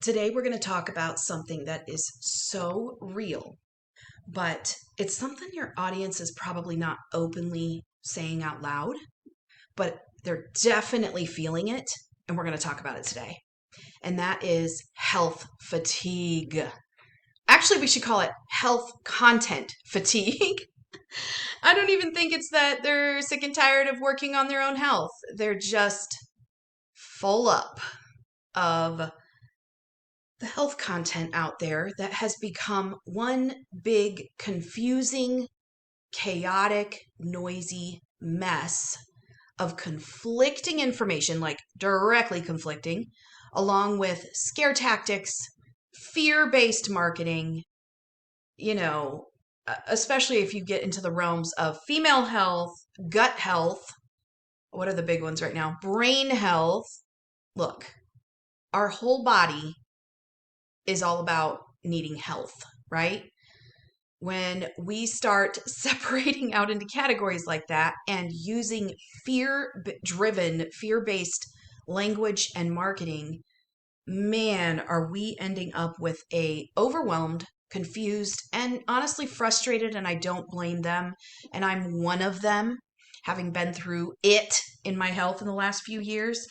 Today, we're going to talk about something that is so real, but it's something your audience is probably not openly saying out loud, but they're definitely feeling it. And we're going to talk about it today. And that is health fatigue. Actually, we should call it health content fatigue. I don't even think it's that they're sick and tired of working on their own health. They're just full up of the health content out there that has become one big, confusing, chaotic, noisy mess of conflicting information, like directly conflicting, along with scare tactics, fear based marketing, especially if you get into the realms of female health, gut health. What are the big ones right now? Brain health. Look, our whole body is all about needing health, right? When we start separating out into categories like that and using fear-driven, fear-based language and marketing, man, are we ending up with a overwhelmed, confused, and honestly frustrated, and I don't blame them. And I'm one of them, having been through it in my health in the last few years.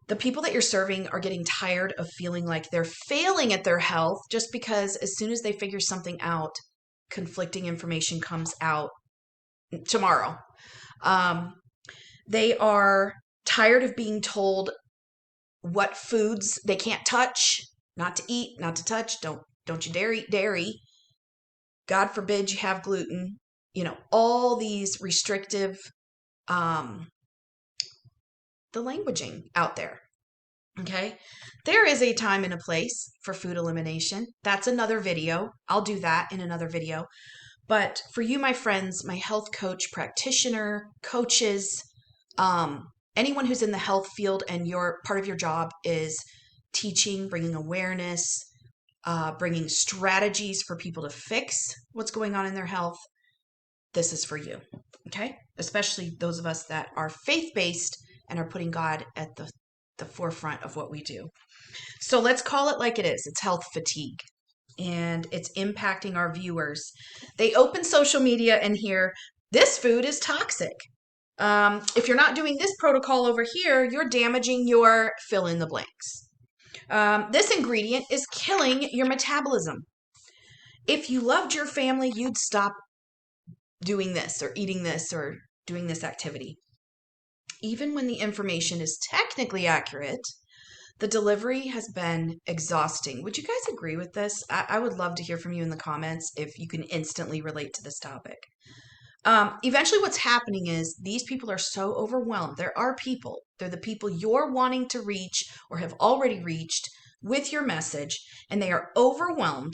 The people that you're serving are getting tired of feeling like they're failing at their health just because as soon as they figure something out, conflicting information comes out tomorrow. They are tired of being told what foods they can't touch, not to eat, not to touch. Don't you dare eat dairy. God forbid you have gluten. All these restrictive, the languaging out there. Okay. There is a time and a place for food elimination. That's another video. I'll do that in another video. But for you, my friends, my health coach, practitioner, coaches, anyone who's in the health field and your part of your job is teaching, bringing awareness, bringing strategies for people to fix what's going on in their health, this is for you. Okay. Especially those of us that are faith-based and are putting God at the forefront of what we do. So let's call it like it is. It's health fatigue, and it's impacting our viewers. They open social media and hear, this food is toxic. If you're not doing this protocol over here, you're damaging your fill in the blanks. This ingredient is killing your metabolism. If you loved your family, you'd stop doing this or eating this or doing this activity. Even when the information is technically accurate, the delivery has been exhausting. Would you guys agree with this? I would love to hear from you in the comments if you can instantly relate to this topic. Eventually what's happening is these people are so overwhelmed. They're the people you're wanting to reach or have already reached with your message, and they are overwhelmed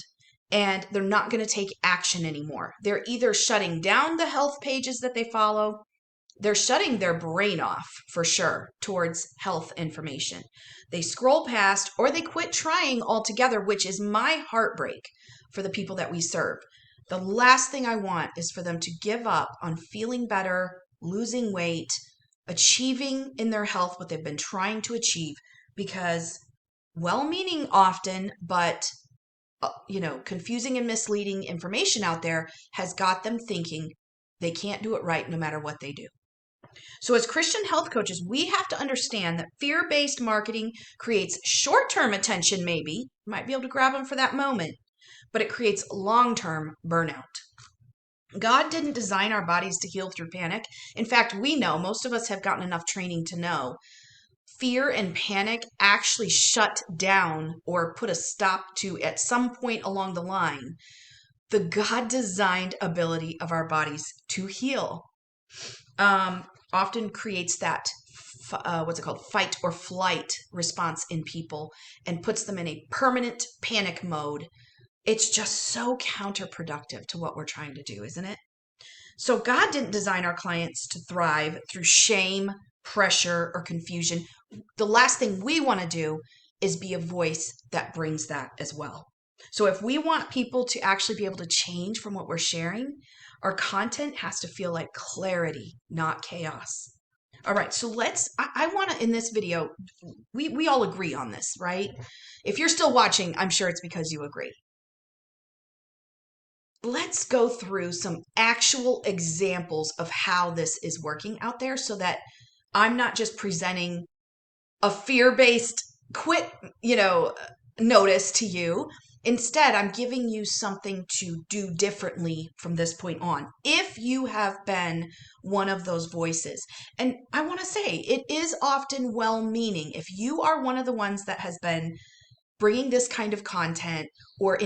and they're not going to take action anymore. They're either shutting down the health pages that they follow, they're shutting their brain off for sure towards health information. They scroll past or they quit trying altogether, which is my heartbreak for the people that we serve. The last thing I want is for them to give up on feeling better, losing weight, achieving in their health what they've been trying to achieve, because well-meaning often, but confusing and misleading information out there has got them thinking they can't do it right no matter what they do. So as Christian health coaches, we have to understand that fear-based marketing creates short-term attention, maybe. You might be able to grab them for that moment, but it creates long-term burnout. God didn't design our bodies to heal through panic. In fact, we know, most of us have gotten enough training to know, fear and panic actually shut down or put a stop to, at some point along the line, the God-designed ability of our bodies to heal. Often creates that fight or flight response in people and puts them in a permanent panic mode. It's just so counterproductive to what we're trying to do, isn't it? So God didn't design our clients to thrive through shame, pressure, or confusion. The last thing we want to do is be a voice that brings that as well. So if we want people to actually be able to change from what we're sharing, our content has to feel like clarity, not chaos. All right, so I want to, in this video, we all agree on this, right? If you're still watching, I'm sure it's because you agree. Let's go through some actual examples of how this is working out there so that I'm not just presenting a fear-based quit, notice to you. Instead, I'm giving you something to do differently from this point on. If you have been one of those voices, and I want to say it is often well-meaning. If you are one of the ones that has been bringing this kind of content, or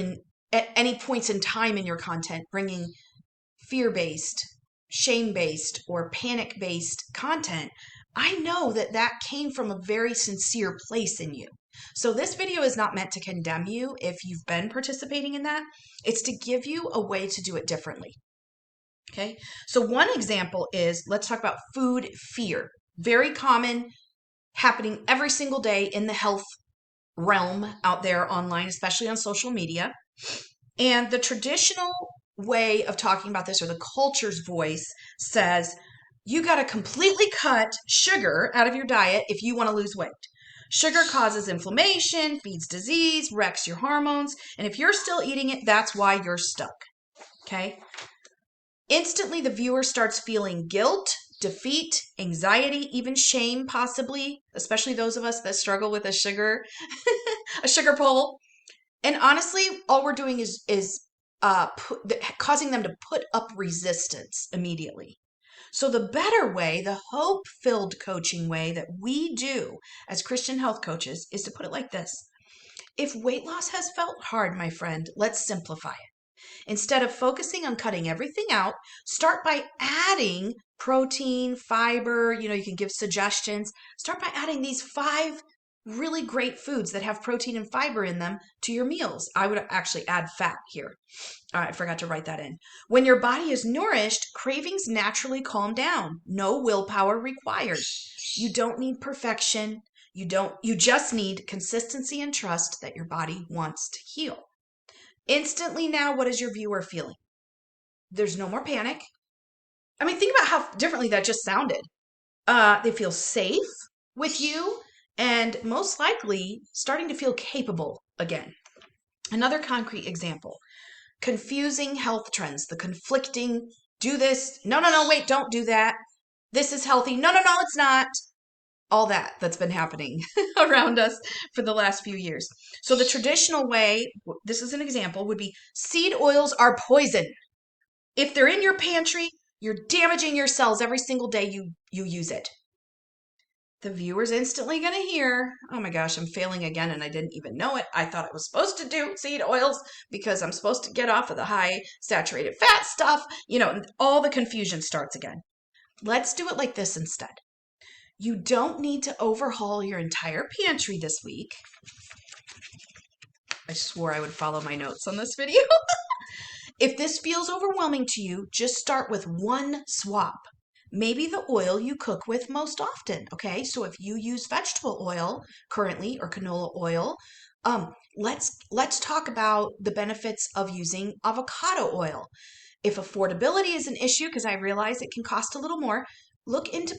at any points in time in your content, bringing fear-based, shame-based, or panic-based content, I know that that came from a very sincere place in you. So this video is not meant to condemn you if you've been participating in that. It's to give you a way to do it differently. Okay. So one example is, let's talk about food fear. Very common, happening every single day in the health realm out there online, especially on social media. And the traditional way of talking about this, or the culture's voice, says you got to completely cut sugar out of your diet if you want to lose weight. Sugar causes inflammation, feeds disease, wrecks your hormones, and if you're still eating it, that's why you're stuck. Okay? Instantly, the viewer starts feeling guilt, defeat, anxiety, even shame, possibly, especially those of us that struggle with a sugar pull. And honestly, all we're doing is causing them to put up resistance immediately. So the better way, the hope-filled coaching way that we do as Christian health coaches, is to put it like this. If weight loss has felt hard, my friend, let's simplify it. Instead of focusing on cutting everything out, start by adding protein, fiber, you can give suggestions. Start by adding these 5 really great foods that have protein and fiber in them to your meals. I would actually add fat here. I forgot to write that in. When your body is nourished, cravings naturally calm down. No willpower required. You don't need perfection. You just need consistency and trust that your body wants to heal. Instantly now, what is your viewer feeling? There's no more panic. I mean, think about how differently that just sounded. They feel safe with you and most likely starting to feel capable again. Another concrete example, confusing health trends, the conflicting, do this, no, wait, don't do that. This is healthy. No, it's not. All that's been happening around us for the last few years. So the traditional way, this is an example, would be seed oils are poison. If they're in your pantry, you're damaging your cells every single day you use it. The viewer's instantly going to hear, oh my gosh, I'm failing again and I didn't even know it. I thought I was supposed to do seed oils because I'm supposed to get off of the high saturated fat stuff. All the confusion starts again. Let's do it like this instead. You don't need to overhaul your entire pantry this week. I swore I would follow my notes on this video. If this feels overwhelming to you, just start with one swap. Maybe the oil you cook with most often, okay? So if you use vegetable oil currently, or canola oil, let's talk about the benefits of using avocado oil. If affordability is an issue, because I realize it can cost a little more, look into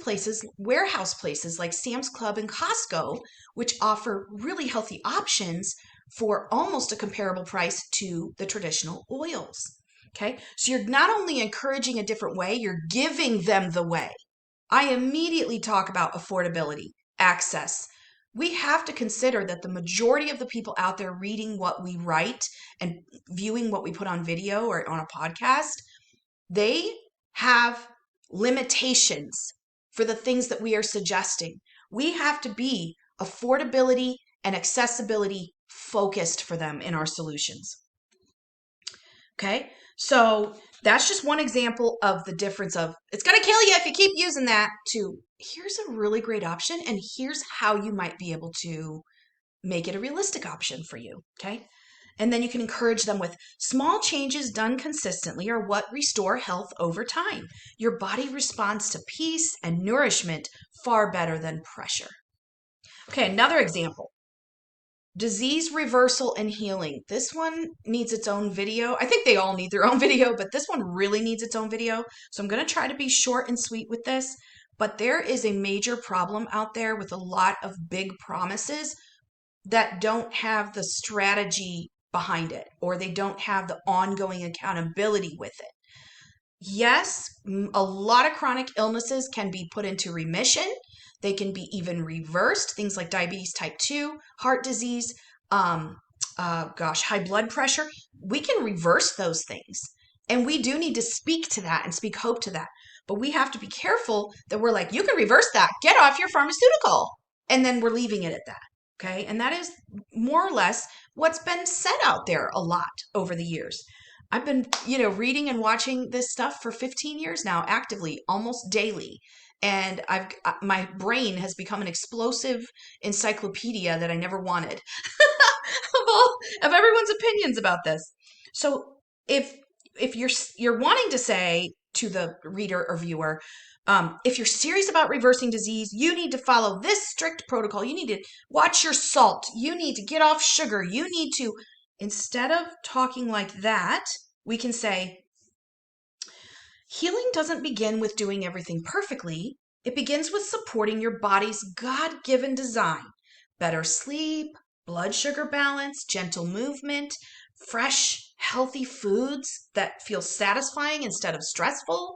warehouse places like Sam's Club and Costco, which offer really healthy options for almost a comparable price to the traditional oils. Okay, so you're not only encouraging a different way, you're giving them the way. I immediately talk about affordability, access. We have to consider that the majority of the people out there reading what we write and viewing what we put on video or on a podcast, they have limitations for the things that we are suggesting. We have to be affordability and accessibility focused for them in our solutions. Okay, so that's just one example of the difference of it's going to kill you if you keep using that to here's a really great option and here's how you might be able to make it a realistic option for you. Okay. And then you can encourage them with small changes done consistently are what restore health over time. Your body responds to peace and nourishment far better than pressure. Okay, another example. Disease reversal and healing. This one needs its own video. I think they all need their own video, but this one really needs its own video. So I'm going to try to be short and sweet with this. But there is a major problem out there with a lot of big promises that don't have the strategy behind it, or they don't have the ongoing accountability with it. Yes, a lot of chronic illnesses can be put into remission. They can be even reversed. Things like diabetes type 2, heart disease, high blood pressure. We can reverse those things. And we do need to speak to that and speak hope to that. But we have to be careful that we're like, you can reverse that. Get off your pharmaceutical. And then we're leaving it at that. Okay. And that is more or less what's been said out there a lot over the years. I've been, reading and watching this stuff for 15 years now, actively, almost daily. And my brain has become an explosive encyclopedia that I never wanted of everyone's opinions about this. So if you're wanting to say to the reader or viewer, if you're serious about reversing disease, you need to follow this strict protocol. You need to watch your salt. You need to get off sugar. You need to, instead of talking like that, we can say, healing doesn't begin with doing everything perfectly. It begins with supporting your body's God-given design. Better sleep, blood sugar balance, gentle movement, fresh, healthy foods that feel satisfying instead of stressful.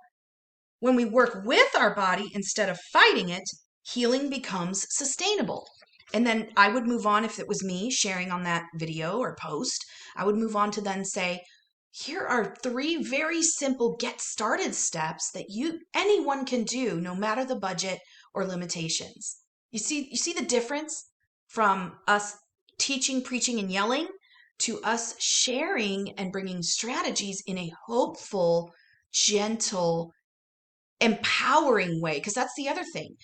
When we work with our body instead of fighting it, healing becomes sustainable. And then I would move on, if it was me sharing on that video or post, I would move on to then say, here are 3 very simple get started steps that anyone can do, no matter the budget or limitations. You see the difference from us teaching, preaching, and yelling to us sharing and bringing strategies in a hopeful, gentle, empowering way. Because that's the other thing.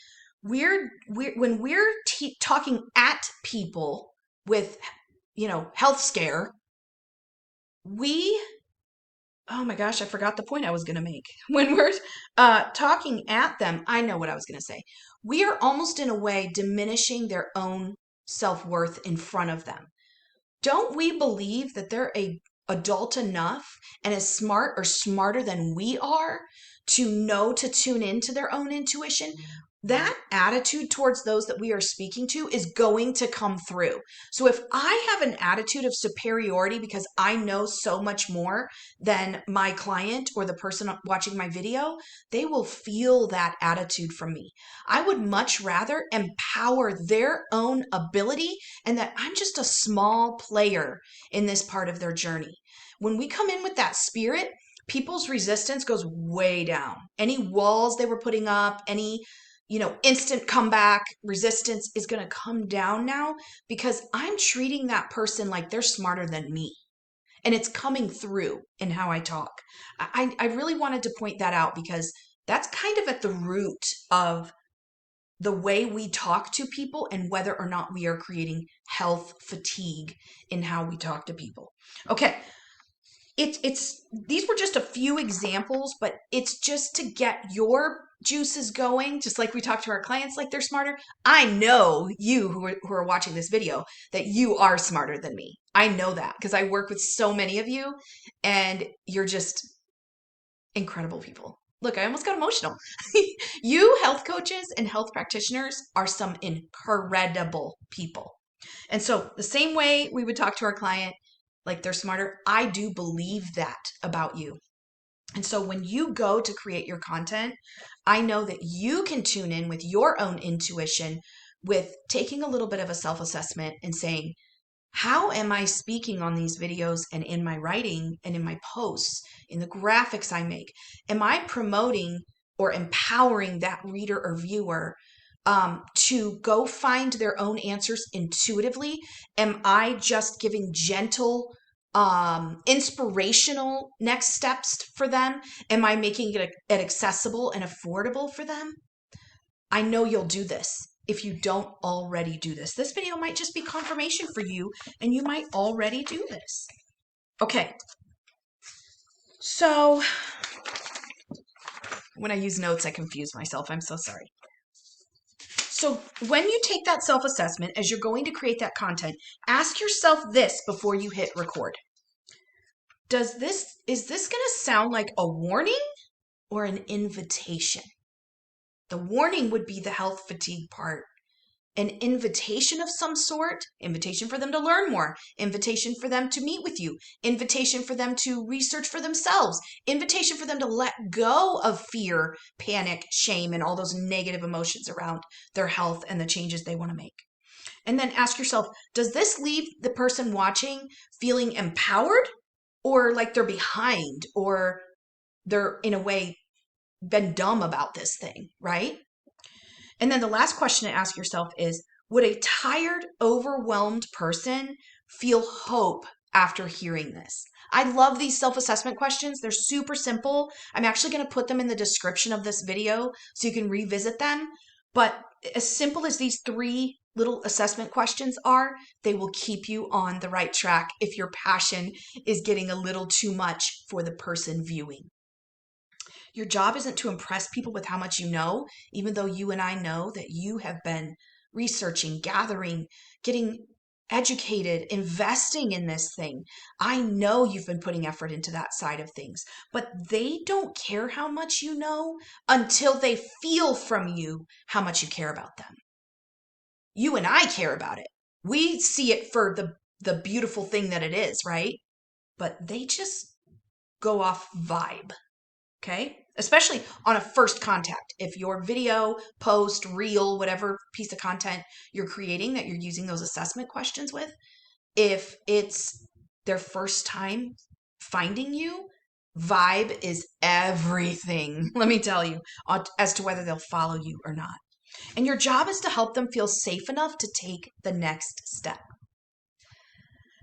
When we're talking at people with, health scare, oh my gosh, I forgot the point I was going to make. When we're talking at them, I know what I was going to say. We are almost in a way diminishing their own self-worth in front of them. Don't we believe that they're adult enough and as smart or smarter than we are to know to tune into their own intuition? That attitude towards those that we are speaking to is going to come through. So if I have an attitude of superiority because I know so much more than my client or the person watching my video, they will feel that attitude from me. I would much rather empower their own ability and that I'm just a small player in this part of their journey. When we come in with that spirit, people's resistance goes way down. Any walls they were putting up, any instant comeback resistance is going to come down now because I'm treating that person like they're smarter than me. And it's coming through in how I talk. I really wanted to point that out because that's kind of at the root of the way we talk to people and whether or not we are creating health fatigue in how we talk to people. Okay. These were just a few examples, but it's just to get your juices going, just like we talk to our clients like they're smarter. I know you who are watching this video that you are smarter than me. I know that because I work with so many of you and you're just incredible people. Look, I almost got emotional. You health coaches and health practitioners are some incredible people. And so the same way we would talk to our client like they're smarter, I do believe that about you. And so when you go to create your content, I know that you can tune in with your own intuition with taking a little bit of a self-assessment and saying, how am I speaking on these videos and in my writing and in my posts, in the graphics I make? Am I promoting or empowering that reader or viewer to go find their own answers intuitively? Am I just giving gentle, inspirational next steps for them? Am I making it accessible and affordable for them? I know you'll do this if you don't already do this. This video might just be confirmation for you, and you might already do this. Okay. So when I use notes, I confuse myself. I'm so sorry. So when you take that self-assessment, as you're going to create that content, ask yourself this before you hit record. Is this going to sound like a warning or an invitation? The warning would be the health fatigue part. An invitation of some sort, invitation for them to learn more, invitation for them to meet with you, invitation for them to research for themselves, invitation for them to let go of fear, panic, shame, and all those negative emotions around their health and the changes they want to make. And then ask yourself, does this leave the person watching feeling empowered or like they're behind or they're in a way been dumb about this thing, right? And then the last question to ask yourself is, would a tired, overwhelmed person feel hope after hearing this? I love these self-assessment questions. They're super simple. I'm actually going to put them in the description of this video so you can revisit them. But as simple as these 3 little assessment questions are, they will keep you on the right track if your passion is getting a little too much for the person viewing. Your job isn't to impress people with how much you know, even though you and I know that you have been researching, gathering, getting educated, investing in this thing. I know you've been putting effort into that side of things, but they don't care how much you know until they feel from you how much you care about them. You and I care about it. We see it for the beautiful thing that it is, right? But they just go off vibe. Okay? Especially on a first contact. If your video, post, reel, whatever piece of content you're creating that you're using those assessment questions with, if it's their first time finding you, vibe is everything, let me tell you, as to whether they'll follow you or not. And your job is to help them feel safe enough to take the next step.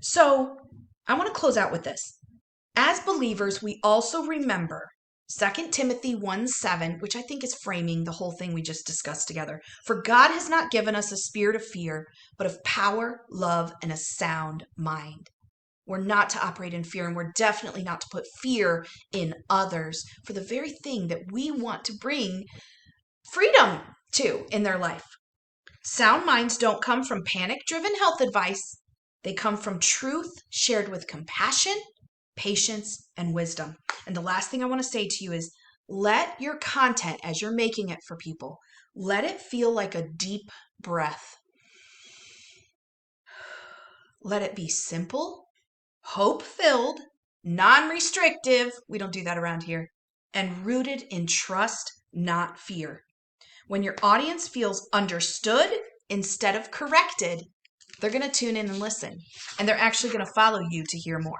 So I want to close out with this. As believers, we also remember 2 Timothy 1:7, which I think is framing the whole thing we just discussed together. For God has not given us a spirit of fear, but of power, love, and a sound mind. We're not to operate in fear, and we're definitely not to put fear in others for the very thing that we want to bring freedom to in their life. Sound minds don't come from panic-driven health advice. They come from truth shared with compassion, patience, and wisdom. And the last thing I want to say to you is let your content, as you're making it for people, let it feel like a deep breath. Let it be simple, hope-filled, non-restrictive. We don't do that around here. And rooted in trust, not fear. When your audience feels understood instead of corrected, they're going to tune in and listen. And they're actually going to follow you to hear more.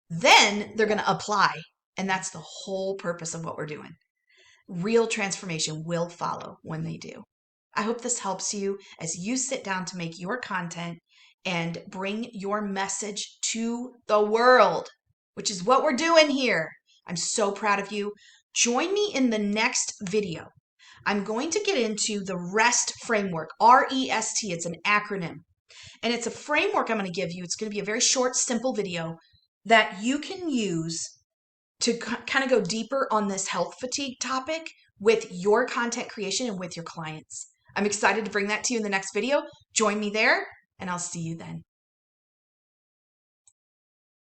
Then they're going to apply. And that's the whole purpose of what we're doing. Real transformation will follow when they do. I hope this helps you as you sit down to make your content and bring your message to the world, which is what we're doing here. I'm so proud of you. Join me in the next video. I'm going to get into the REST framework, R-E-S-T. It's an acronym. And it's a framework I'm going to give you. It's going to be a very short, simple video that you can use to kind of go deeper on this health fatigue topic with your content creation and with your clients. I'm excited to bring that to you in the next video. Join me there, and I'll see you then.